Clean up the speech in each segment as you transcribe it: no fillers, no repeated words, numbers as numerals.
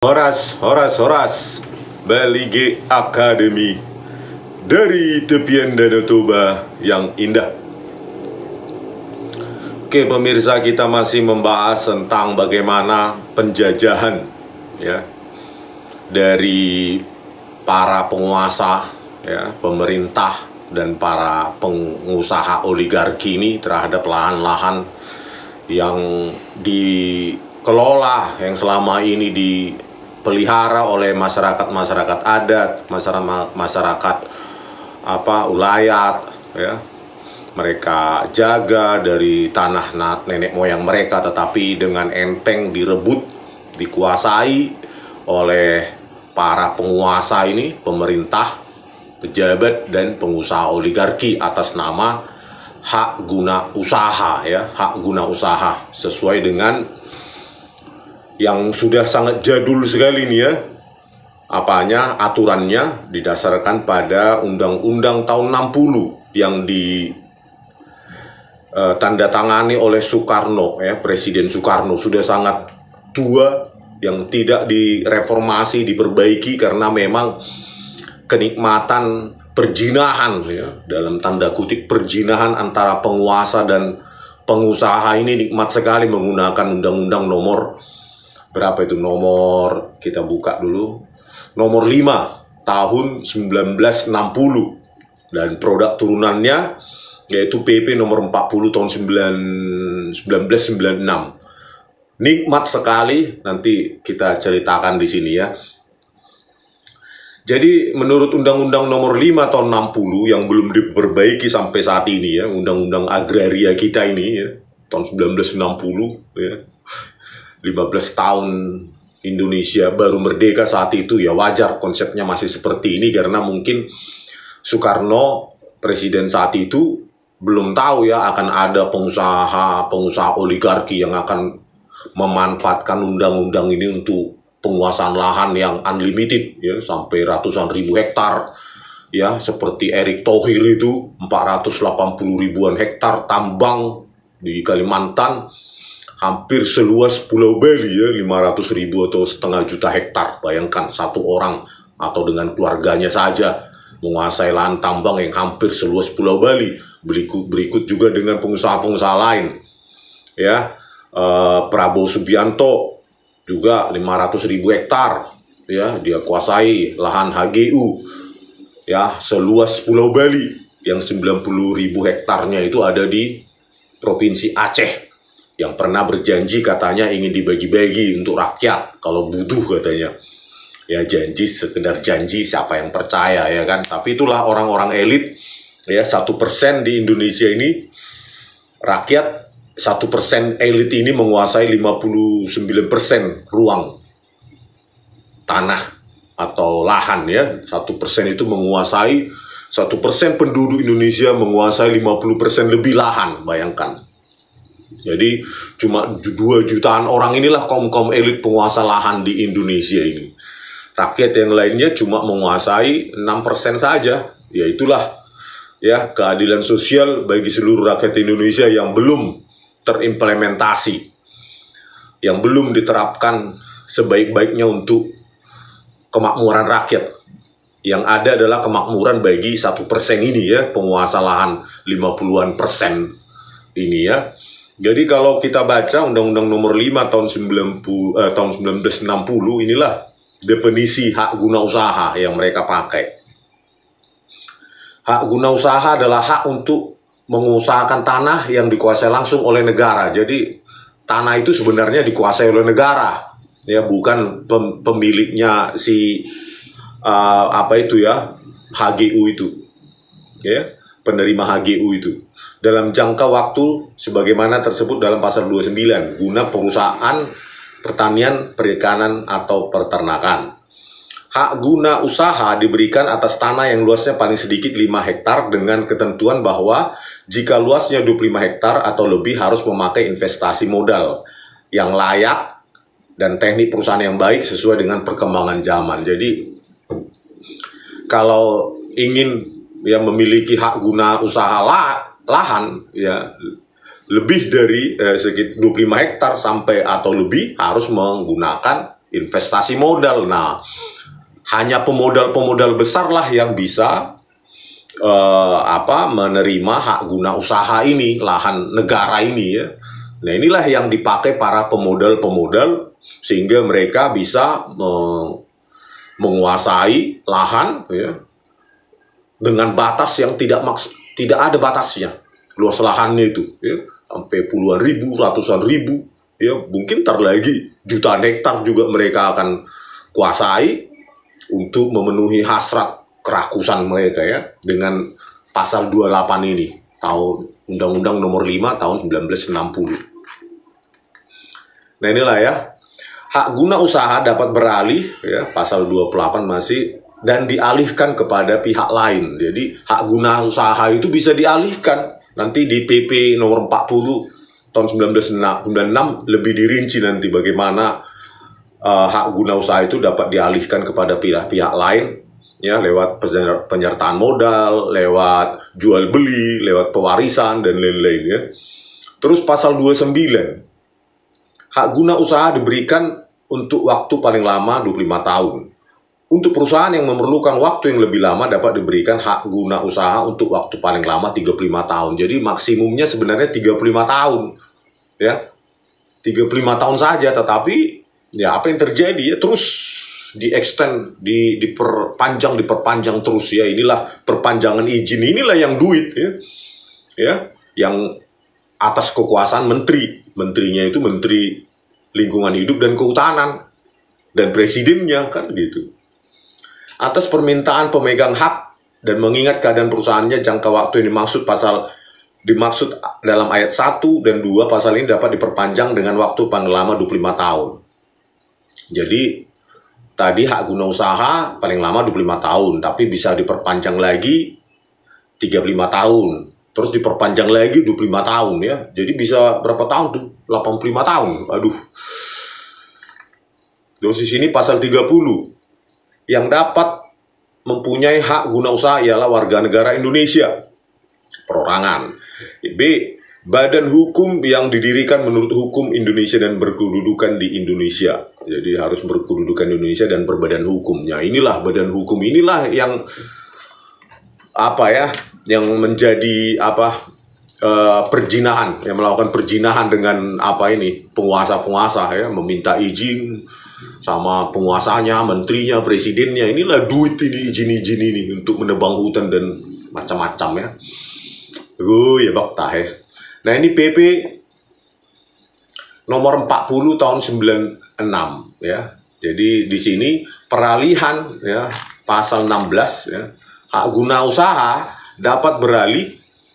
Horas, Balige Academy dari tepian Danau Toba yang indah. Oke pemirsa, kita masih membahas tentang bagaimana penjajahan ya dari para penguasa ya, pemerintah dan para pengusaha oligarki ini terhadap lahan-lahan yang dikelola, yang selama ini dipelihara oleh masyarakat adat, masyarakat ulayat ya. Mereka jaga dari tanah nenek moyang mereka, tetapi dengan enteng direbut, dikuasai oleh para penguasa ini, pemerintah, pejabat dan pengusaha oligarki atas nama hak guna usaha ya, hak guna usaha sesuai dengan yang sudah sangat jadul sekali nih ya. Aturannya didasarkan pada Undang-Undang tahun 60 yang ditandatangani oleh Soekarno ya, Presiden Soekarno. Sudah sangat tua, yang tidak direformasi, diperbaiki karena memang kenikmatan perjinahan ya, dalam tanda kutip perjinahan antara penguasa dan pengusaha ini nikmat sekali menggunakan Undang-Undang nomor berapa itu, kita buka dulu, nomor 5 tahun 1960 dan produk turunannya yaitu PP nomor 40 tahun 1996. Nikmat sekali, nanti kita ceritakan di sini ya. Jadi menurut Undang-Undang nomor 5 tahun 60 yang belum diperbaiki sampai saat ini ya, Undang-Undang Agraria kita ini ya, tahun 1960 ya. 15 tahun Indonesia baru merdeka saat itu ya, wajar konsepnya masih seperti ini karena mungkin Soekarno presiden saat itu belum tahu ya akan ada pengusaha oligarki yang akan memanfaatkan undang-undang ini untuk penguasaan lahan yang unlimited ya, sampai ratusan ribu hektar ya, seperti Erick Thohir itu 480 ribuan hektar tambang di Kalimantan, hampir seluas Pulau Bali ya, 500 ribu atau setengah juta hektar. Bayangkan satu orang atau dengan keluarganya saja menguasai lahan tambang yang hampir seluas Pulau Bali. Berikut juga dengan pengusaha-pengusaha lain ya, Prabowo Subianto juga 500 ribu hektar ya, dia kuasai lahan HGU ya, seluas Pulau Bali yang 90 ribu hektarnya itu ada di Provinsi Aceh, yang pernah berjanji katanya ingin dibagi-bagi untuk rakyat kalau butuh katanya. Ya janji, sekedar janji, siapa yang percaya ya kan. Tapi itulah orang-orang elit ya, 1% di Indonesia ini, rakyat 1% elit ini menguasai 59% ruang tanah atau lahan ya. 1% itu menguasai, 1% penduduk Indonesia menguasai 50% lebih lahan, bayangkan. Jadi cuma 2 jutaan orang inilah kaum elit penguasa lahan di Indonesia ini. Rakyat yang lainnya cuma menguasai 6% saja. Ya itulah ya, keadilan sosial bagi seluruh rakyat Indonesia yang belum terimplementasi, yang belum diterapkan sebaik-baiknya untuk kemakmuran rakyat. Yang ada adalah kemakmuran bagi 1% ini ya, penguasa lahan 50-an% ini ya. Jadi kalau kita baca Undang-Undang nomor 5 tahun 1960, inilah definisi hak guna usaha yang mereka pakai. Hak guna usaha adalah hak untuk mengusahakan tanah yang dikuasai langsung oleh negara. Jadi tanah itu sebenarnya dikuasai oleh negara ya, bukan pemiliknya si HGU itu ya, penerima HGU itu, dalam jangka waktu sebagaimana tersebut dalam pasal 29 guna perusahaan pertanian, perikanan atau peternakan. Hak guna usaha diberikan atas tanah yang luasnya paling sedikit 5 hektar dengan ketentuan bahwa jika luasnya 25 hektar atau lebih harus memakai investasi modal yang layak dan teknik perusahaan yang baik sesuai dengan perkembangan zaman. Jadi kalau ingin ya memiliki hak guna usaha lahan ya, lebih dari sekitar 25 hektar sampai atau lebih harus menggunakan investasi modal. Nah, hanya pemodal-pemodal besar lah yang bisa menerima hak guna usaha ini, lahan negara ini ya. Nah, inilah yang dipakai para pemodal-pemodal sehingga mereka bisa menguasai lahan ya, dengan batas yang tidak ada batasnya. Luas lahannya itu ya, sampai puluhan ribu, ratusan ribu ya, mungkin lagi jutaan hektar juga mereka akan kuasai untuk memenuhi hasrat kerakusan mereka ya, dengan pasal 28 ini tahun Undang-Undang Nomor 5 tahun 1960. Nah, inilah ya, hak guna usaha dapat beralih ya, pasal 28 masih, dan dialihkan kepada pihak lain. Jadi hak guna usaha itu bisa dialihkan. Nanti di PP nomor 40 tahun 1996 lebih dirinci nanti bagaimana hak guna usaha itu dapat dialihkan kepada pihak lain ya, lewat penyertaan modal, lewat jual beli, lewat pewarisan dan lain-lain ya. Terus pasal 29, hak guna usaha diberikan untuk waktu paling lama 25 tahun. Untuk perusahaan yang memerlukan waktu yang lebih lama dapat diberikan hak guna usaha untuk waktu paling lama 35 tahun. Jadi maksimumnya sebenarnya 35 tahun. Ya. 35 tahun saja, tetapi ya apa yang terjadi ya, terus di-extend, diperpanjang terus ya. Inilah perpanjangan izin, inilah yang duit ya. Ya, yang atas kekuasaan menteri. Menterinya itu Menteri Lingkungan Hidup dan Kehutanan, dan presidennya kan gitu. Atas permintaan pemegang hak dan mengingat keadaan perusahaannya, jangka waktu yang dimaksud dalam ayat 1 dan 2 pasal ini dapat diperpanjang dengan waktu paling lama 25 tahun. Jadi tadi hak guna usaha paling lama 25 tahun, tapi bisa diperpanjang lagi 35 tahun. Terus diperpanjang lagi 25 tahun ya. Jadi bisa berapa tahun tuh? 85 tahun. Aduh. Terus di sini pasal 30. Yang dapat mempunyai hak guna usaha ialah warga negara Indonesia, perorangan. B. Badan hukum yang didirikan menurut hukum Indonesia dan berkedudukan di Indonesia. Jadi harus berkedudukan di Indonesia dan berbadan hukumnya. Inilah badan hukum, inilah yang yang menjadi perjinahan, yang melakukan perjinahan dengan penguasa-penguasa ya, meminta izin sama penguasanya, menterinya, presidennya. Inilah duit ini, izin-izin ini untuk menebang hutan dan macam-macam ya. Ya baktah ya. Nah, ini PP nomor 40 tahun 96 ya. Jadi di sini peralihan ya, pasal 16 ya, hak guna usaha dapat beralih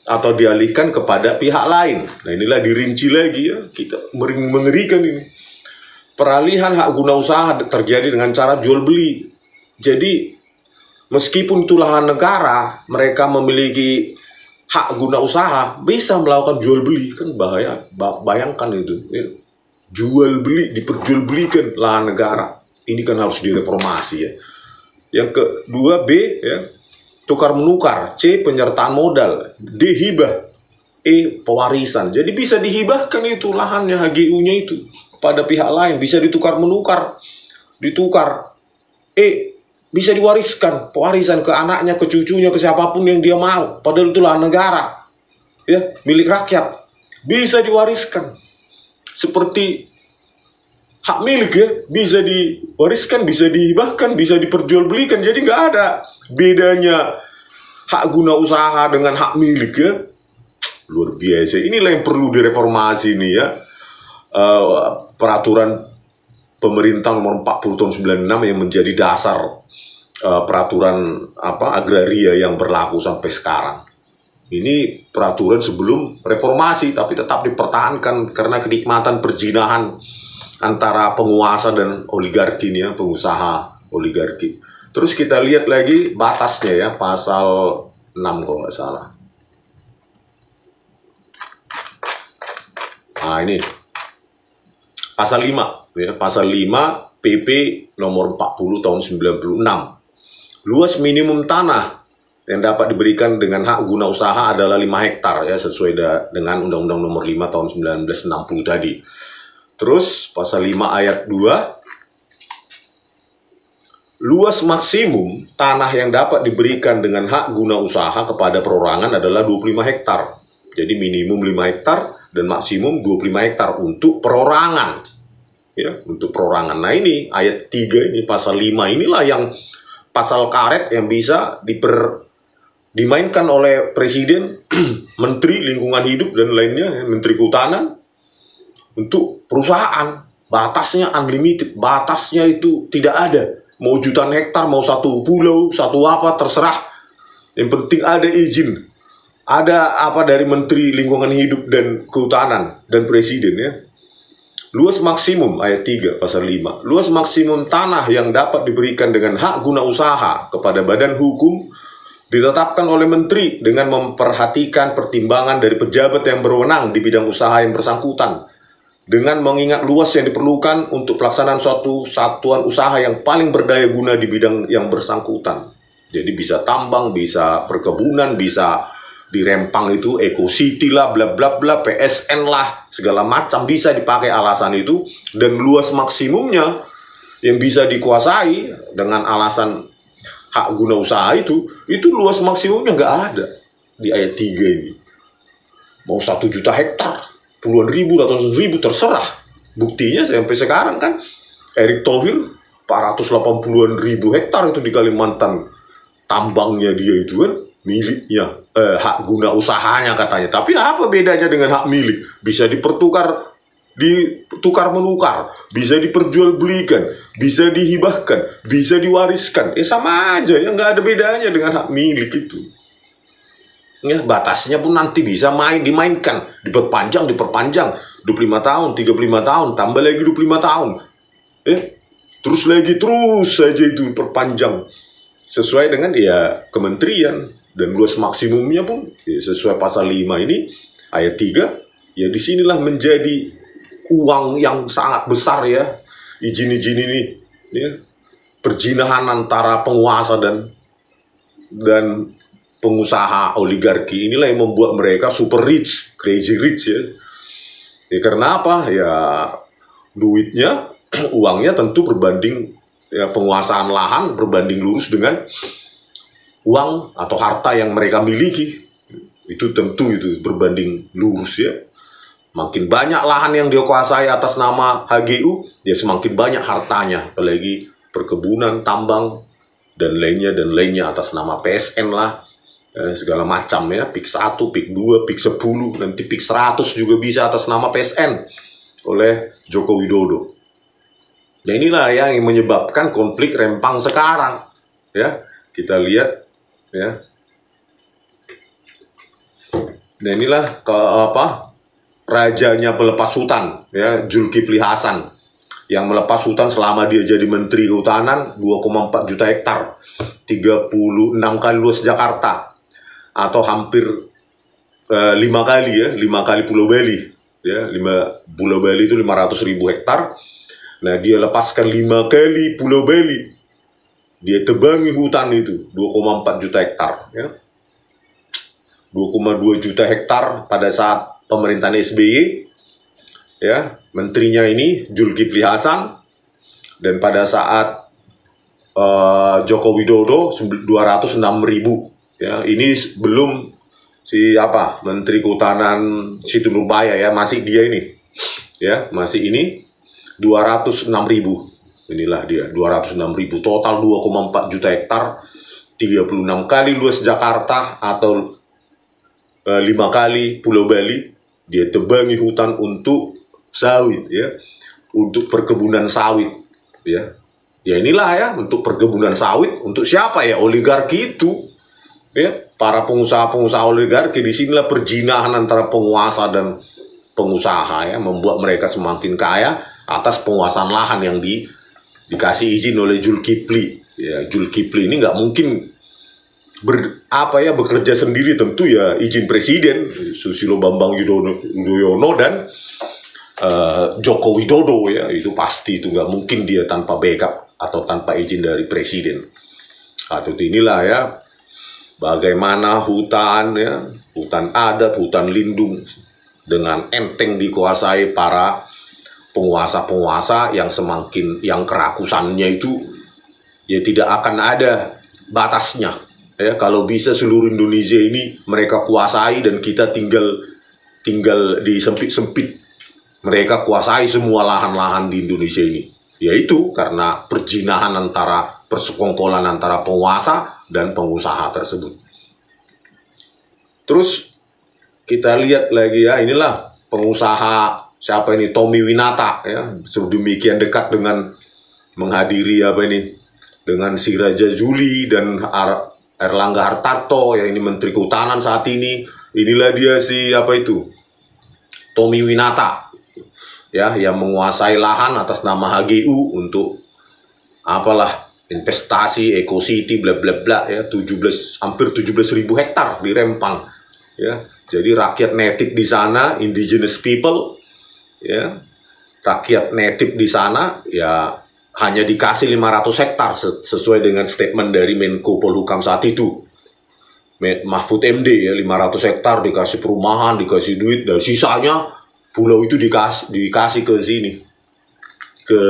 atau dialihkan kepada pihak lain. Nah, inilah dirinci lagi ya, kita mengerikan ini. Peralihan hak guna usaha terjadi dengan cara jual beli. Jadi meskipun itu lahan negara, mereka memiliki hak guna usaha, bisa melakukan jual beli. Kan bahaya, bayangkan itu ya. Jual beli, diperjualbelikan lahan negara. Ini kan harus direformasi ya. Yang kedua, B ya, tukar menukar. C, penyertaan modal. D, hibah. E, pewarisan. Jadi bisa dihibahkan itu lahannya, HGU-nya itu pada pihak lain, bisa ditukar menukar, ditukar. E, bisa diwariskan, pewarisan ke anaknya, ke cucunya, ke siapapun yang dia mau. Padahal itu lahan negara, ya, milik rakyat. Bisa diwariskan. Seperti hak milik ya, bisa diwariskan, bisa dihibahkan, bisa diperjualbelikan. Jadi nggak ada bedanya hak guna usaha dengan hak milik ya. Luar biasa. Inilah yang perlu direformasi nih ya. Peraturan pemerintah nomor 40 tahun 96 yang menjadi dasar peraturan agraria yang berlaku sampai sekarang. Ini peraturan sebelum reformasi, tapi tetap dipertahankan karena kenikmatan perjinahan antara penguasa dan oligarki nih ya, pengusaha oligarki. Terus kita lihat lagi batasnya ya, pasal 6 kalau nggak salah. Nah, ini pasal 5 ya, pasal 5 PP nomor 40 tahun 96. Luas minimum tanah yang dapat diberikan dengan hak guna usaha adalah 5 hektar ya, sesuai dengan Undang-Undang Nomor 5 tahun 1960 tadi. Terus pasal 5 ayat 2, luas maksimum tanah yang dapat diberikan dengan hak guna usaha kepada perorangan adalah 25 hektar. Jadi minimum 5 hektar dan maksimum 25 hektar untuk perorangan. Ya, untuk perorangan. Nah ini ayat 3 ini, pasal 5 inilah yang pasal karet yang bisa dimainkan oleh presiden, menteri lingkungan hidup dan lainnya, menteri kehutanan, untuk perusahaan. Batasnya unlimited, batasnya itu tidak ada. Mau jutaan hektar, mau satu pulau, satu apa, terserah. Yang penting ada izin. Ada apa dari menteri lingkungan hidup dan kehutanan dan presiden, ya. Luas maksimum, ayat 3 pasal 5. Luas maksimum tanah yang dapat diberikan dengan hak guna usaha kepada badan hukum ditetapkan oleh menteri dengan memperhatikan pertimbangan dari pejabat yang berwenang di bidang usaha yang bersangkutan, dengan mengingat luas yang diperlukan untuk pelaksanaan suatu satuan usaha yang paling berdaya guna di bidang yang bersangkutan. Jadi bisa tambang, bisa perkebunan, bisa di Rempang itu Eco City lah, bla bla bla, PSN lah, segala macam bisa dipakai alasan itu. Dan luas maksimumnya yang bisa dikuasai dengan alasan hak guna usaha itu luas maksimumnya nggak ada di ayat 3 ini. Mau 1 juta hektar, puluhan ribu, ratusan ribu, terserah. Buktinya sampai sekarang kan Erick Thohir 480-an ribu hektar itu di Kalimantan, tambangnya dia itu kan miliknya, hak guna usahanya katanya. Tapi apa bedanya dengan hak milik? Bisa dipertukar, ditukar menukar, bisa diperjualbelikan, bisa dihibahkan, bisa diwariskan. Sama aja ya, nggak ada bedanya dengan hak milik itu. Ya, batasnya pun nanti bisa dimainkan, diperpanjang 25 tahun, 35 tahun, tambah lagi 25 tahun. Terus saja itu perpanjang. Sesuai dengan ya kementerian, dan luas maksimumnya pun ya, sesuai pasal 5 ini ayat 3, ya disinilah menjadi uang yang sangat besar ya, izin-izin ini ya, perjinahan antara penguasa dan pengusaha oligarki inilah yang membuat mereka super rich, crazy rich ya. Ya karena apa? Ya duitnya, uangnya tentu berbanding, ya penguasaan lahan berbanding lurus dengan uang atau harta yang mereka miliki. Itu tentu itu berbanding lurus ya. Makin banyak lahan yang dikuasai atas nama HGU, ya semakin banyak hartanya, apalagi perkebunan, tambang, dan lainnya atas nama PSN lah, segala macam ya, PIK 1, PIK 2, PIK 10, nanti PIK 100 juga bisa atas nama PSN oleh Joko Widodo. Nah inilah yang menyebabkan konflik Rempang sekarang ya. Kita lihat ya. Nah inilah rajanya pelepas hutan ya, Zulkifli Hasan, yang melepas hutan selama dia jadi menteri kehutanan 2,4 juta hektar, 36 kali luas Jakarta, atau hampir 5 kali ya, 5 kali Pulau Bali ya. Pulau Bali itu 500.000 hektar. Nah dia lepaskan 5 kali Pulau Bali, dia tebangi hutan itu 2,4 juta hektar ya. 2,2 juta hektar pada saat pemerintahan SBY ya, menterinya ini Zulkifli Hasan, dan pada saat Joko Widodo 206.000 ya. Ini belum Menteri Kehutanan Situ Nurbaya ya, masih dia ini ya, masih ini 206.000. Inilah dia 206.000, total 2,4 juta hektar, 36 kali luas Jakarta atau 5 kali Pulau Bali. Dia tebangi hutan untuk sawit ya, untuk perkebunan sawit ya. Ya inilah ya, untuk perkebunan sawit untuk siapa ya? Oligarki itu ya, para pengusaha-pengusaha oligarki. Disinilah perjinahan antara penguasa dan pengusaha ya, membuat mereka semakin kaya atas penguasaan lahan yang dikasih izin oleh Zulkifli ya. Zulkifli ini nggak mungkin bekerja sendiri, tentu ya izin presiden Susilo Bambang Yudhoyono dan Joko Widodo ya, itu pasti, itu nggak mungkin dia tanpa backup atau tanpa izin dari presiden. Atau inilah ya, bagaimana hutan ya, hutan adat, hutan lindung dengan enteng dikuasai para penguasa-penguasa yang kerakusannya itu ya tidak akan ada batasnya. Ya, kalau bisa seluruh Indonesia ini mereka kuasai dan kita tinggal di sempit-sempit. Mereka kuasai semua lahan-lahan di Indonesia ini. Yaitu karena perjinahan persekongkolan antara penguasa dan pengusaha tersebut. Terus kita lihat lagi ya, inilah pengusaha siapa ini, Tommy Winata ya, sedemikian dekat dengan menghadiri dengan si Raja Juli dan Erlangga Hartarto yang ini Menteri Kehutanan saat ini. Inilah dia Tommy Winata ya, yang menguasai lahan atas nama HGU untuk investasi Eco City bla bla bla ya, hampir 17.000 hektar di Rempang ya. Jadi rakyat native di sana, indigenous people ya, rakyat native di sana ya hanya dikasih 500 hektar sesuai dengan statement dari Menko Polhukam saat itu, Mahfud MD ya. 500 hektar dikasih perumahan, dikasih duit, dan sisanya pulau itu dikasih ke sini, ke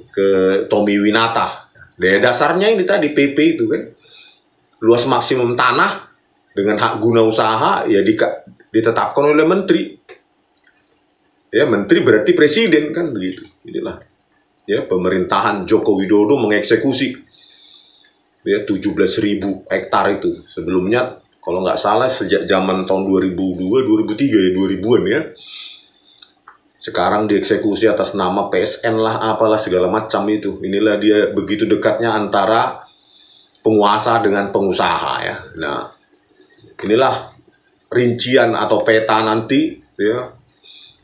ke Tommy Winata. Dasarnya ini tadi PP itu kan, luas maksimum tanah dengan hak guna usaha ya ditetapkan oleh menteri. Ya, menteri berarti presiden kan, begitu. Inilah ya pemerintahan Joko Widodo mengeksekusi ya 17.000 hektar itu. Sebelumnya kalau nggak salah sejak zaman tahun 2002, 2003 ya, 2000-an ya. Sekarang dieksekusi atas nama PSN lah, apalah segala macam itu. Inilah dia begitu dekatnya antara penguasa dengan pengusaha ya. Nah, inilah rincian atau peta nanti ya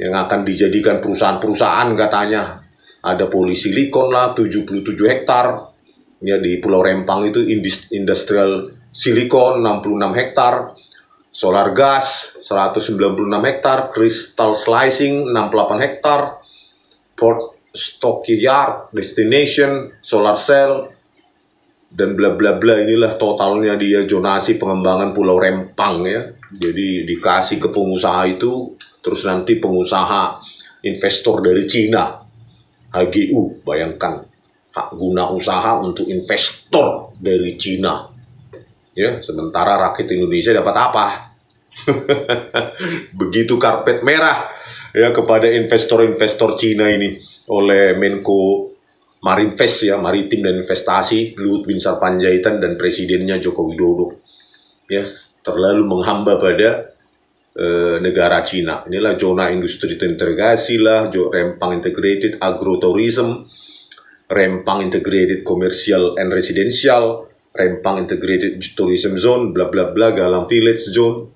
yang akan dijadikan perusahaan-perusahaan katanya. Ada Polisilikon lah 77 hektar ya, di Pulau Rempang itu Industrial Silikon 66 hektar, Solar Gas 196 hektar, Crystal Slicing 68 hektar, Port Stockyard Destination, Solar Cell, dan bla bla bla. Inilah totalnya dia zonasi pengembangan Pulau Rempang ya. Jadi dikasih ke pengusaha itu, terus nanti pengusaha investor dari Cina, HGU, bayangkan, hak guna usaha untuk investor dari Cina ya, sementara rakyat Indonesia dapat apa? Begitu karpet merah ya kepada investor-investor Cina ini oleh Menko Marinvest ya, Maritim dan Investasi, Luhut Binsar Panjaitan, dan presidennya Joko Widodo ya, terlalu menghamba pada negara Cina. Inilah zona industri terintegrasi lah, Rempang Integrated Agrotourism, Rempang Integrated Commercial and Residential, Rempang Integrated Tourism Zone, bla bla bla, Galang Village Zone.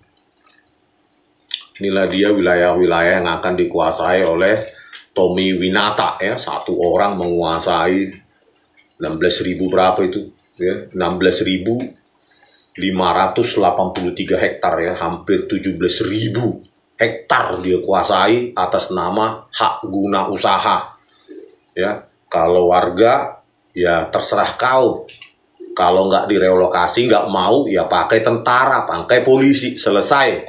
Inilah dia wilayah-wilayah yang akan dikuasai oleh Tommy Winata ya, satu orang menguasai 16.000 berapa itu ya, 16.583 hektar ya, hampir 17.000 hektar dia kuasai atas nama hak guna usaha ya. Kalau warga ya terserah kau, kalau nggak direlokasi, nggak mau ya pakai tentara, pakai polisi, selesai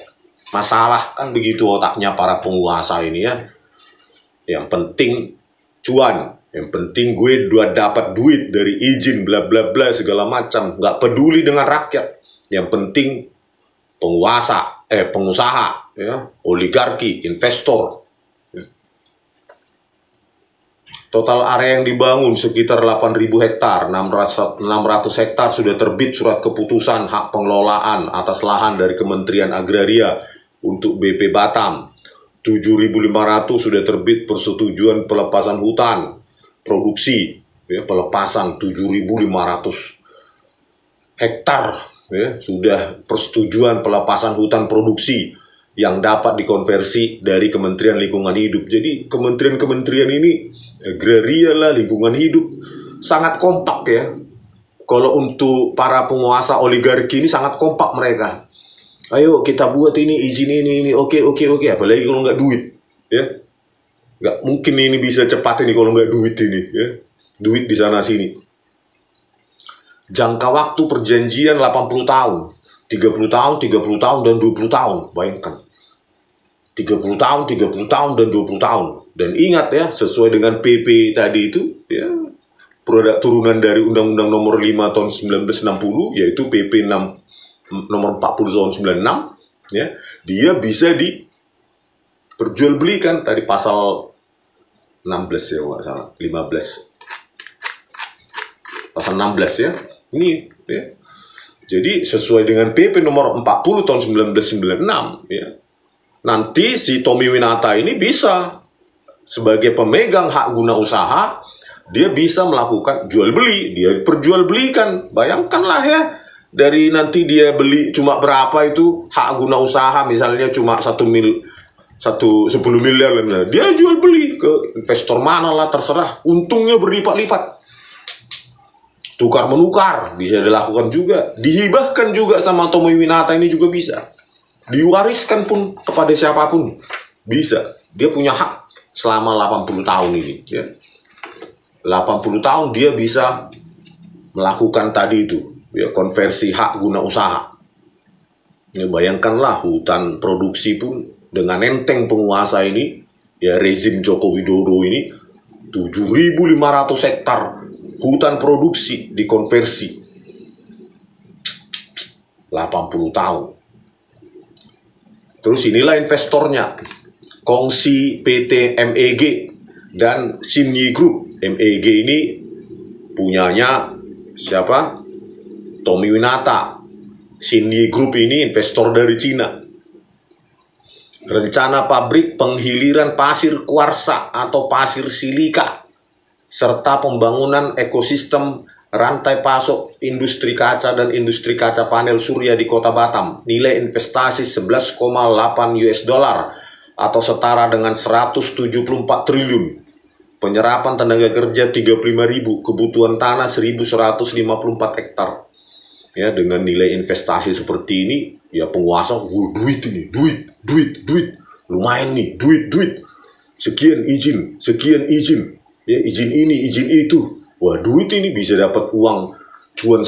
masalah kan, begitu otaknya para penguasa ini ya. Yang penting cuan, yang penting gue dapat duit dari izin bla bla bla segala macam, nggak peduli dengan rakyat. Yang penting pengusaha ya, oligarki, investor. Total area yang dibangun sekitar 8.000 hektar, 600 hektar sudah terbit surat keputusan hak pengelolaan atas lahan dari Kementerian Agraria untuk BP Batam. 7.500 sudah terbit persetujuan pelepasan hutan produksi ya, pelepasan 7.500 hektar ya, sudah persetujuan pelepasan hutan produksi yang dapat dikonversi dari Kementerian Lingkungan Hidup. Jadi kementerian-kementerian ini, agraria lah, lingkungan hidup, sangat kompak ya. Kalau untuk para penguasa oligarki ini sangat kompak mereka. Ayo kita buat ini, izin ini, oke. Apalagi kalau nggak duit, ya. Nggak mungkin ini bisa cepat ini kalau nggak duit ini, ya. Duit di sana sini. Jangka waktu perjanjian 80 tahun, 30 tahun, 30 tahun, dan 20 tahun. Bayangkan. 30 tahun, 30 tahun, dan 20 tahun. Dan ingat ya, sesuai dengan PP tadi itu, ya, produk turunan dari Undang-Undang Nomor 5 Tahun 1960, yaitu PP Nomor 40 Tahun 96, ya, dia bisa diperjualbelikan. Tadi pasal 16 ya, nggak salah, 15. Pasal 16 ya. Ini ya. Jadi sesuai dengan PP Nomor 40 Tahun 1996 ya. Nanti si Tommy Winata ini bisa sebagai pemegang hak guna usaha, dia bisa melakukan jual beli, dia perjualbelikan. Bayangkanlah ya, dari nanti dia beli cuma berapa itu hak guna usaha, misalnya cuma 10 miliar, dia jual beli ke investor mana lah, terserah, untungnya berlipat-lipat. Tukar menukar bisa dilakukan juga, dihibahkan juga sama Tommy Winata ini juga bisa, diwariskan pun kepada siapapun bisa. Dia punya hak selama 80 tahun ini ya. 80 tahun dia bisa melakukan tadi itu ya, konversi hak guna usaha ya. Bayangkanlah hutan produksi pun dengan enteng penguasa ini ya, rezim Joko Widodo ini 7.500 hektar hutan produksi dikonversi 80 tahun. Terus inilah investornya, Kongsi PT MEG dan Xinyi Group. MEG ini punyanya siapa? Tommy Winata. Xinyi Group ini investor dari Cina. Rencana pabrik penghiliran pasir kuarsa atau pasir silika, serta pembangunan ekosistem rantai pasok industri kaca dan industri kaca panel surya di Kota Batam. Nilai investasi 11,8 US dollar atau setara dengan 174 triliun. Penyerapan tenaga kerja 35.000, kebutuhan tanah 1.154 hektar. Ya, dengan nilai investasi seperti ini, ya penguasa, duit ini, duit. Lumayan nih, duit. Sekian izin. Ya, izin ini, izin itu. Wah, duit ini bisa dapat uang cuan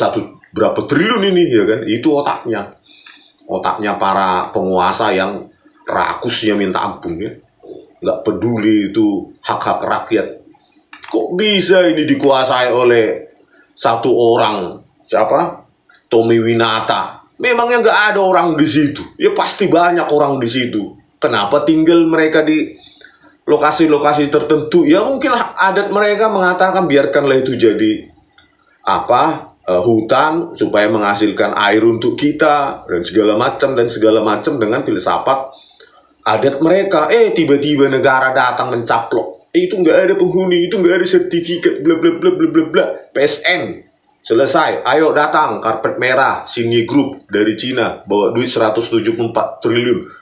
berapa triliun ini ya kan? Itu otaknya para penguasa yang rakusnya minta ampun ya. Nggak peduli itu hak-hak rakyat. Kok bisa ini dikuasai oleh satu orang? Siapa? Tommy Winata. Memangnya nggak ada orang di situ? Ya pasti banyak orang di situ. Kenapa tinggal mereka di lokasi-lokasi tertentu? Ya mungkin adat mereka mengatakan biarkanlah itu jadi hutan supaya menghasilkan air untuk kita dan segala macam dengan filsafat adat mereka. Tiba-tiba negara datang mencaplok. Itu nggak ada penghuni, itu nggak ada sertifikat, bla bla bla bla bla bla. PSN selesai, ayo datang karpet merah, Xinyi Group dari Cina bawa duit 174 triliun.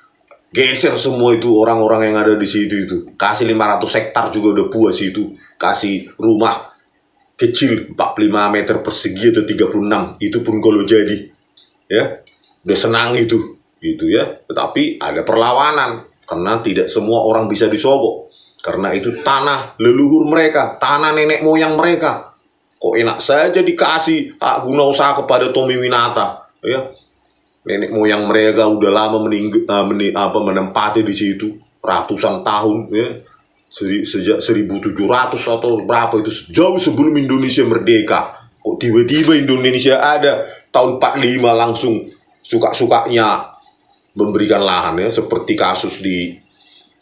Geser semua itu orang-orang yang ada di situ itu. Kasih 500 hektar juga udah puas itu. Kasih rumah kecil 45 meter persegi atau 36. Itu pun kalau jadi. Ya, udah senang itu. Gitu ya. Tetapi ada perlawanan. Karena tidak semua orang bisa disogok. Karena itu tanah leluhur mereka. Tanah nenek moyang mereka. Kok enak saja dikasih hak guna usaha kepada Tommy Winata. Ya. Nenek moyang mereka udah lama menempati di situ ratusan tahun ya, sejak 1700 atau berapa itu, jauh sebelum Indonesia merdeka. Kok tiba-tiba Indonesia ada tahun 45 langsung suka-sukanya memberikan lahan ya, seperti kasus di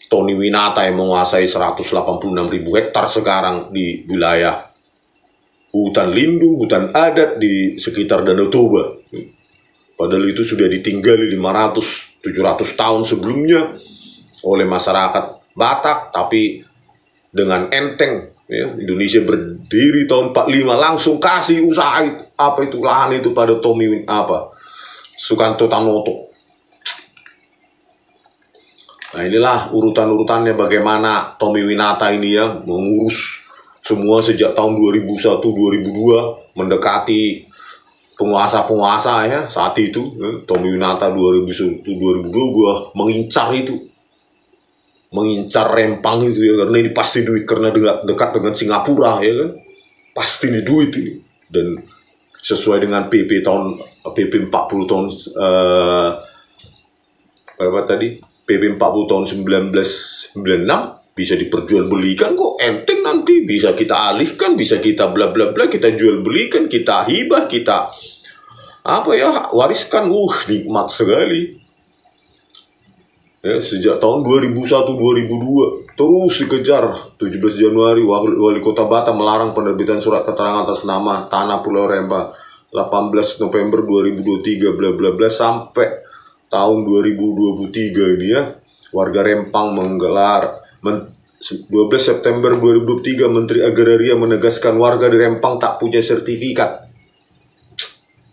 Tommy Winata yang menguasai 186.000 hektar sekarang di wilayah hutan lindung, hutan adat di sekitar Danau Toba. Padahal itu sudah ditinggali 500-700 tahun sebelumnya oleh masyarakat Batak, tapi dengan enteng ya, Indonesia berdiri tahun 45 langsung kasih usaha itu lahan itu pada Tommy Sukanto Tanoto. Nah, inilah urutan-urutannya bagaimana Tommy Winata ini ya mengurus semua sejak tahun 2001-2002 mendekati penguasa-penguasa ya saat itu. Tommy Winata 2001-2002 mengincar Rempang itu ya, karena ini pasti duit, karena dekat dengan Singapura ya kan, pasti ini duit ini. Dan sesuai dengan PP 40 tahun berapa tadi, PP 40 tahun 1996 bisa diperjualbelikan kok, enteng nanti, bisa kita alihkan, bisa kita bla bla bla, kita jual belikan, kita hibah, kita apa ya, wariskan. Nikmat sekali. Ya, sejak tahun 2001-2002 terus dikejar. 17 Januari Wali Kota Batam melarang penerbitan surat keterangan atas nama tanah Pulau Rempang. 18 November 2023 bla bla bla, sampai tahun 2023 ini ya, warga Rempang menggelar 12 September 2023 Menteri Agraria menegaskan warga di Rempang tak punya sertifikat.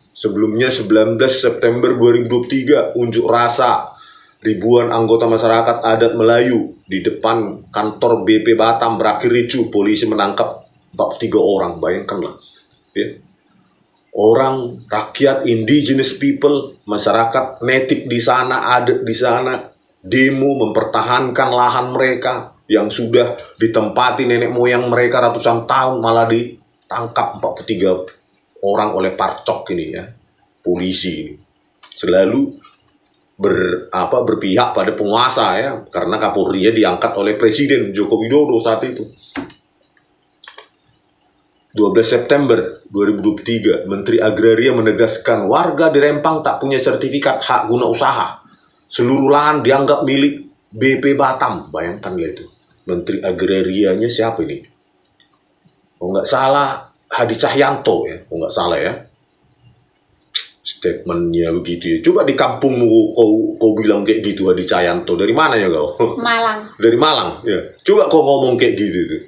Sebelumnya 19 September 2023 unjuk rasa ribuan anggota masyarakat adat Melayu di depan kantor BP Batam berakhir ricuh, polisi menangkap 43 orang, bayangkanlah ya. Orang rakyat, indigenous people, masyarakat native di sana, adat di sana, demo mempertahankan lahan mereka yang sudah ditempati nenek moyang mereka ratusan tahun, malah ditangkap 43 orang oleh parcok ini ya. Polisi ini selalu berpihak pada penguasa ya, karena Kapolri diangkat oleh Presiden Joko Widodo saat itu. 12 September 2023, Menteri Agraria menegaskan warga di Rempang tak punya sertifikat hak guna usaha. Seluruh lahan dianggap milik BP Batam. Bayangkanlah itu. Menteri Agrarianya siapa ini? Oh nggak salah, Hadi Cahyanto ya. Oh nggak salah ya. Statementnya begitu ya. Coba di kampungmu kau bilang kayak gitu, Hadi Cahyanto. Dari mana ya kau? Malang. Dari Malang ya. Coba kau ngomong kayak gitu tuh.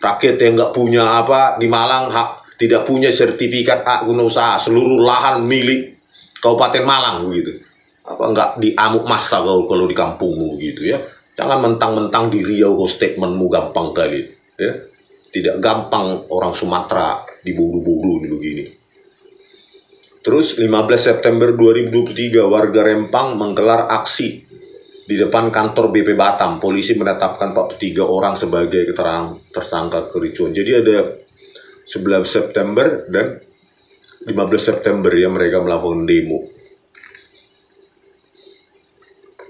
Rakyat yang nggak punya di Malang tidak punya sertifikat hak guna usaha, seluruh lahan milik Kabupaten Malang begitu. Apa nggak diamuk masa kalau di kampungmu gitu ya? Jangan mentang-mentang di Riau kau statementmu gampang kali ya. Tidak gampang orang Sumatera dibodoh-bodoh begini. Terus 15 September 2023 warga Rempang menggelar aksi di depan kantor BP Batam. Polisi menetapkan 43 orang sebagai tersangka kericuan. Jadi ada 11 September dan 15 September ya mereka melakukan demo.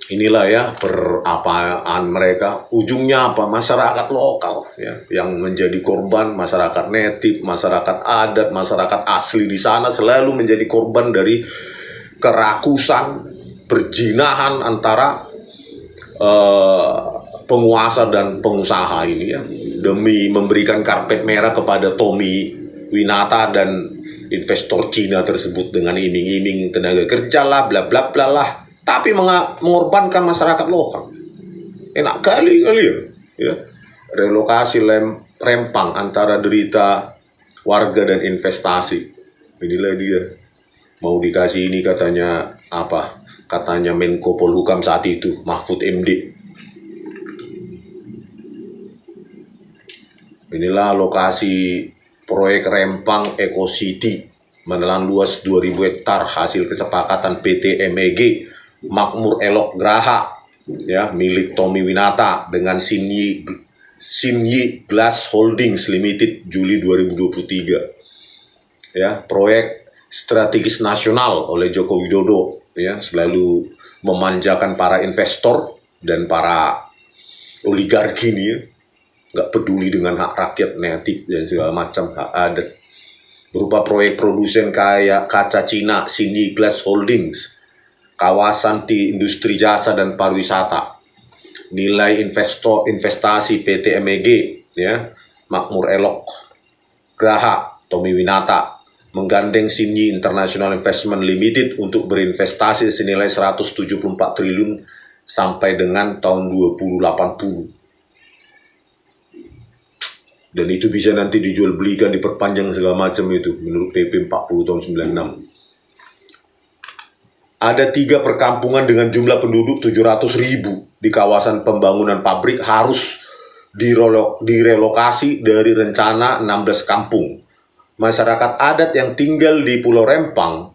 Inilah ya perapaan mereka. Ujungnya apa? Masyarakat lokal ya yang menjadi korban, masyarakat native, masyarakat adat, masyarakat asli di sana selalu menjadi korban dari kerakusan, perjinahan antara penguasa dan pengusaha ini ya, demi memberikan karpet merah kepada Tommy Winata dan investor Cina tersebut dengan iming-iming tenaga kerja lah, bla bla bla lah, tapi mengorbankan masyarakat lokal. Enak kali ya. Relokasi Rempang antara derita warga dan investasi. Inilah dia. Mau dikasih ini katanya apa? Katanya Menko Polhukam saat itu, Mahfud MD. Inilah lokasi proyek Rempang Eco City, menelan luas 2000 hektar hasil kesepakatan PT MEG Makmur Elok Graha ya, milik Tommy Winata dengan Sinyi Glass Holdings Limited Juli 2023. Ya, proyek strategis nasional oleh Joko Widodo ya, selalu memanjakan para investor dan para oligarki ini ya, nggak peduli dengan hak rakyat native dan segala macam hak adat, berupa proyek produsen kayak kaca Cina Sinyi Glass Holdings, kawasan di industri jasa dan pariwisata, nilai investasi PT MEG ya, Makmur Elok Graha Tommy Winata menggandeng Sinyi International Investment Limited untuk berinvestasi senilai 174 triliun sampai dengan tahun 2080. Dan itu bisa nanti dijual belikan, diperpanjang segala macam itu menurut PP 40 tahun 96. Ada 3 perkampungan dengan jumlah penduduk 700.000 di kawasan pembangunan pabrik harus direlokasi dari rencana 16 kampung. Masyarakat adat yang tinggal di Pulau Rempang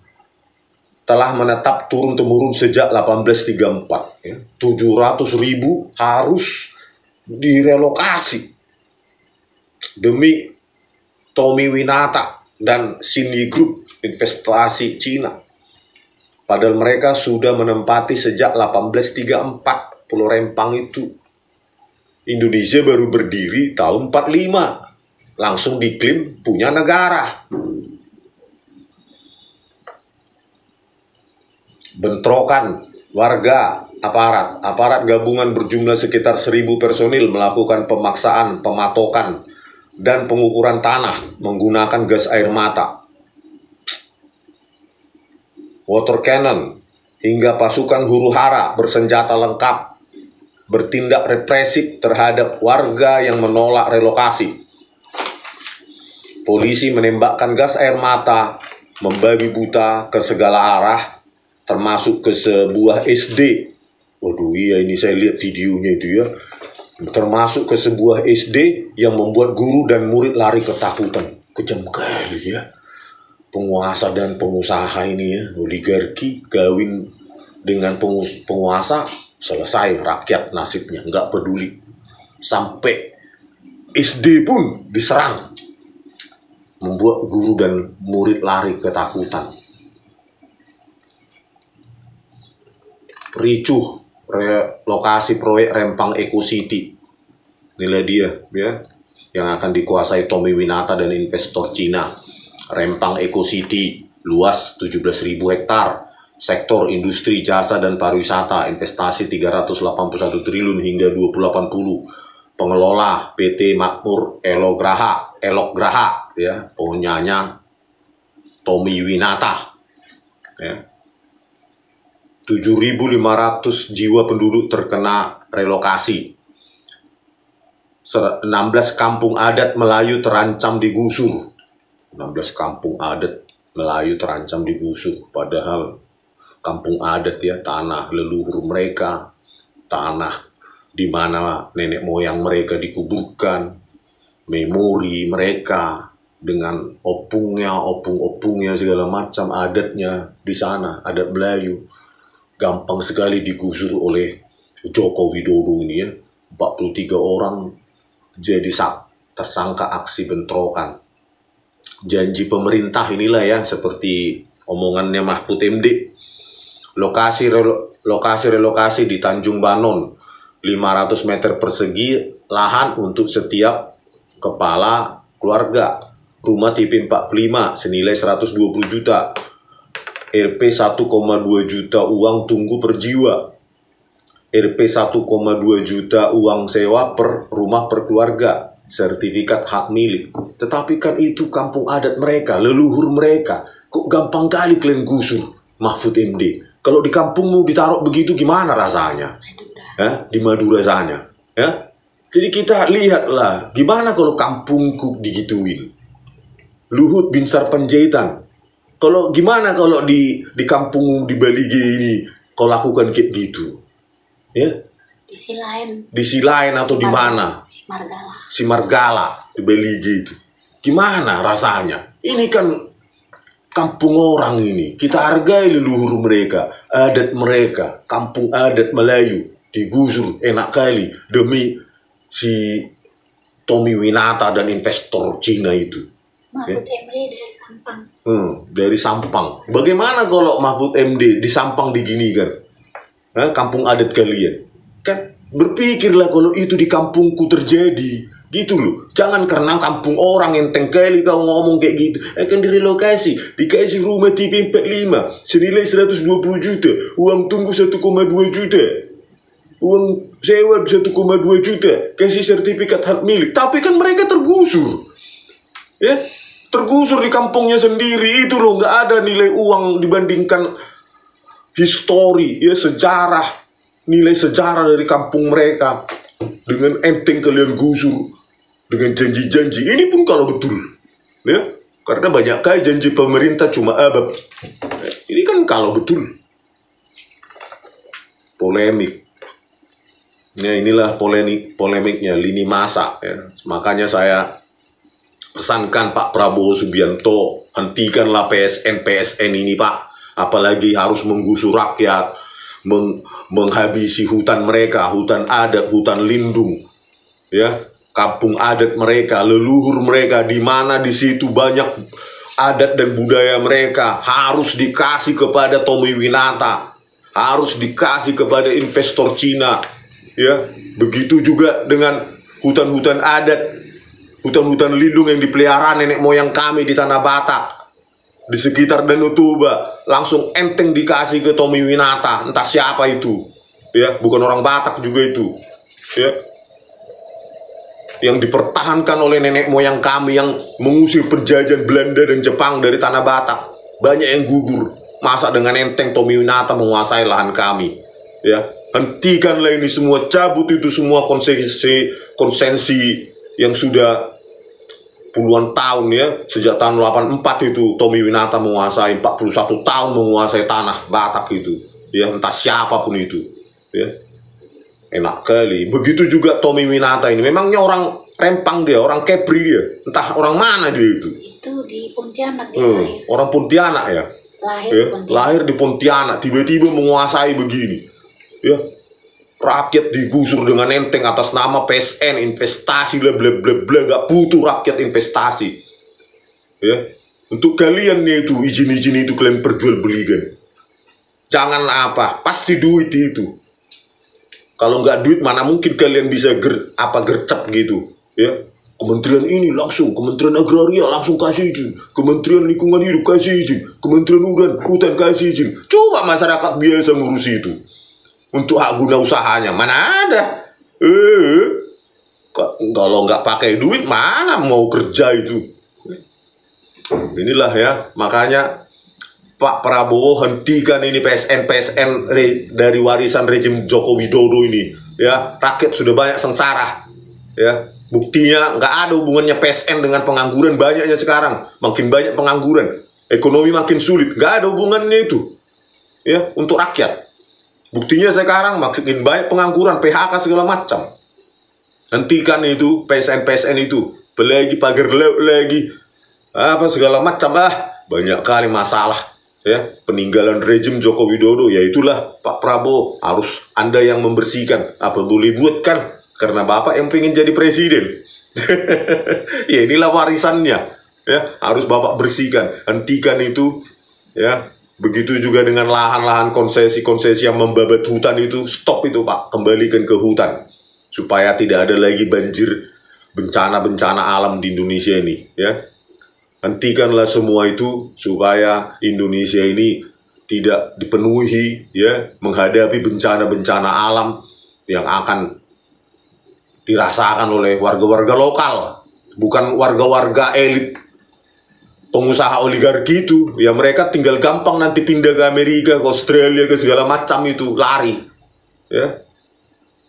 telah menetap turun-temurun sejak 1834. Ya. 700.000 harus direlokasi demi Tommy Winata dan Sinyi Group investasi Cina. Padahal mereka sudah menempati sejak 1834 Pulau Rempang itu. Indonesia baru berdiri tahun 45, langsung diklaim punya negara. Bentrokan warga, aparat gabungan berjumlah sekitar 1.000 personil melakukan pemaksaan, pematokan, dan pengukuran tanah menggunakan gas air mata, water cannon, hingga pasukan huru-hara bersenjata lengkap bertindak represif terhadap warga yang menolak relokasi. Polisi menembakkan gas air mata, membabi buta ke segala arah, termasuk ke sebuah SD. Waduh, iya, ini saya lihat videonya itu ya. Termasuk ke sebuah SD yang membuat guru dan murid lari ketakutan. Kejam kali ya. Penguasa dan pengusaha ini ya, oligarki kawin dengan penguasa, selesai rakyat nasibnya, nggak peduli. Sampai SD pun diserang, membuat guru dan murid lari ketakutan. Ricuh lokasi proyek Rempang Eco City. Inilah dia ya, yang akan dikuasai Tommy Winata dan investor Cina. Rempang Eco City luas 17.000 hektar. Sektor industri, jasa, dan pariwisata, investasi 381 triliun hingga 2080. Pengelola PT Makmur Elok Graha ya, punyanya Tommy Winata ya. 7.500 jiwa penduduk terkena relokasi. 16 kampung adat Melayu terancam digusur. 16 kampung adat Melayu terancam digusur, padahal kampung adat ya, tanah leluhur mereka, tanah di mana nenek moyang mereka dikuburkan, memori mereka dengan opung-opungnya segala macam adatnya di sana, adat Melayu, gampang sekali digusur oleh Joko Widodo ini ya. 43 orang jadi tersangka aksi bentrokan. Janji pemerintah inilah ya, seperti omongannya Mahfud MD. Lokasi relokasi di Tanjung Banon, 500 meter persegi lahan untuk setiap kepala keluarga. Rumah tipe 45 senilai 120 juta. RP 1,2 juta uang tunggu per jiwa. RP 1,2 juta uang sewa per rumah per keluarga. Sertifikat hak milik. Tetapi kan itu kampung adat mereka, leluhur mereka. Kok gampang kali kalian gusur, Mahfud MD? Kalau di kampungmu ditaruh begitu gimana rasanya? Di Madura sana. Ya? Jadi kita lihatlah gimana kalau kampungku digituin. Luhut Binsar Panjaitan. Kalau gimana kalau di kampungmu di Bali ini kau lakukan kayak gitu? Ya? Di Silain atau di mana? Simargala di Bali gitu. Gimana rasanya? Ini kan kampung orang ini. Kita hargai leluhur mereka, adat mereka, kampung adat Melayu digusur enak kali demi si Tommy Winata dan investor Cina itu. Mahfud MD dari Sampang. Dari Sampang. Bagaimana kalau Mahfud MD di Sampang diginikan? Kampung adat kalian. Kan berpikirlah kalau itu di kampungku terjadi. Gitu loh. Jangan karena kampung orang enteng kali kau ngomong kayak gitu. Akan direlokasi. Dikasih rumah tipe 45 senilai 120 juta. Uang tunggu 1,2 juta. Uang sewa 1,2 juta. Kasih sertifikat hak milik. Tapi kan mereka tergusur. Ya, tergusur di kampungnya sendiri. Itu loh, nggak ada nilai uang dibandingkan histori, ya, sejarah, nilai sejarah dari kampung mereka. Dengan enteng kalian gusur dengan janji-janji. Ini pun kalau betul, ya, karena banyak kali janji pemerintah cuma abab. Ini kan kalau betul. Polemik. Ya, inilah polemiknya lini masa. Ya. Makanya saya pesankan Pak Prabowo Subianto, hentikanlah PSN ini Pak. Apalagi harus menggusur rakyat, menghabisi hutan mereka, hutan adat, hutan lindung, ya, kampung adat mereka, leluhur mereka, di mana di situ banyak adat dan budaya mereka harus dikasih kepada Tommy Winata, harus dikasih kepada investor Cina, Ya, begitu juga dengan hutan-hutan adat, hutan-hutan lindung yang dipelihara nenek moyang kami di Tanah Batak, di sekitar Danau Toba, langsung enteng dikasih ke Tommy Winata, entah siapa itu, ya, bukan orang Batak juga itu, ya, yang dipertahankan oleh nenek moyang kami yang mengusir penjajahan Belanda dan Jepang dari Tanah Batak. Banyak yang gugur. Masa dengan enteng Tommy Winata menguasai lahan kami, ya. Hentikanlah ini semua, cabut itu semua konsensi yang sudah puluhan tahun, ya, sejak tahun 84 itu Tommy Winata menguasai, 41 tahun menguasai tanah Batak itu, ya, entah siapapun itu, ya. Enak kali. Begitu juga Tommy Winata ini, memangnya orang Rempang dia, orang Kepri dia, entah orang mana dia itu. Itu di Pontianak dia lahir. Orang Pontianak ya. Lahir, Ya, Pontianak. lahir di Pontianak, tiba-tiba menguasai begini, ya. Rakyat digusur dengan enteng atas nama PSN, investasi, bla bla bla bla, gak butuh rakyat investasi, ya. Untuk kalian nih itu izin-izin itu kalian perjualbelikan, jangan apa, pasti duit itu. Kalau nggak duit mana mungkin kalian bisa gercep gitu, ya. Kementerian ini langsung, Kementerian Agraria langsung kasih izin, Kementerian Lingkungan Hidup kasih izin, Kementerian Hutan kasih izin. Coba masyarakat biasa ngurus itu untuk hak guna usahanya, mana ada. Kalau nggak pakai duit mana mau kerja itu. Inilah ya, makanya Pak Prabowo hentikan ini PSN dari warisan rejim Joko Widodo ini, ya. Rakyat sudah banyak sengsara, ya. Buktinya nggak ada hubungannya PSN dengan pengangguran banyaknya sekarang, makin banyak pengangguran, ekonomi makin sulit, nggak ada hubungannya itu, ya, untuk rakyat. Buktinya sekarang makin banyak pengangguran, PHK segala macam. Hentikan itu PSN itu, lagi pagar lagi apa segala macam, banyak kali masalah, ya. Peninggalan rejim Joko Widodo, ya itulah Pak Prabowo, harus Anda yang membersihkan. Apa boleh buat kan, karena Bapak yang pengen jadi presiden. Ya inilah warisannya, ya, harus Bapak bersihkan, hentikan itu, ya. Begitu juga dengan lahan-lahan konsesi yang membabat hutan itu, stop itu Pak, kembalikan ke hutan supaya tidak ada lagi banjir, bencana-bencana alam di Indonesia ini, ya. Hentikanlah semua itu supaya Indonesia ini tidak dipenuhi, ya, menghadapi bencana-bencana alam yang akan dirasakan oleh warga-warga lokal, bukan warga-warga elit pengusaha oligarki itu. Ya mereka tinggal gampang nanti pindah ke Amerika, ke Australia, ke segala macam itu, lari, ya.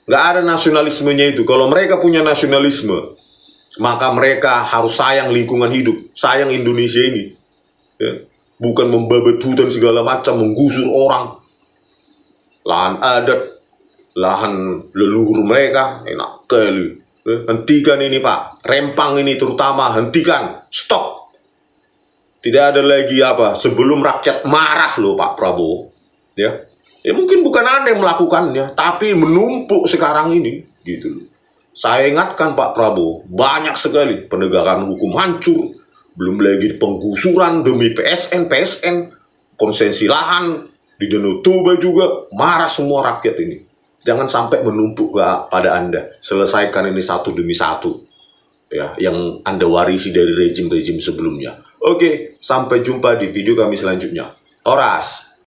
Nggak ada nasionalismenya itu. Kalau mereka punya nasionalisme, maka mereka harus sayang lingkungan hidup, sayang Indonesia ini, ya. Bukan membabat hutan segala macam, menggusur orang, lahan adat, lahan leluhur mereka, enak kali. Hentikan ini Pak, Rempang ini terutama, hentikan, stop. Tidak ada lagi apa, sebelum rakyat marah loh Pak Prabowo, ya. Ya mungkin bukan Anda yang melakukannya, tapi menumpuk sekarang ini, gitu loh. Saya ingatkan Pak Prabowo, banyak sekali penegakan hukum hancur, belum lagi penggusuran demi PSN, konsesi lahan di Danau Toba juga, marah semua rakyat ini. Jangan sampai menumpuk pada Anda, selesaikan ini satu demi satu, ya, yang Anda warisi dari rejim-rejim sebelumnya. Oke, sampai jumpa di video kami selanjutnya. Horas.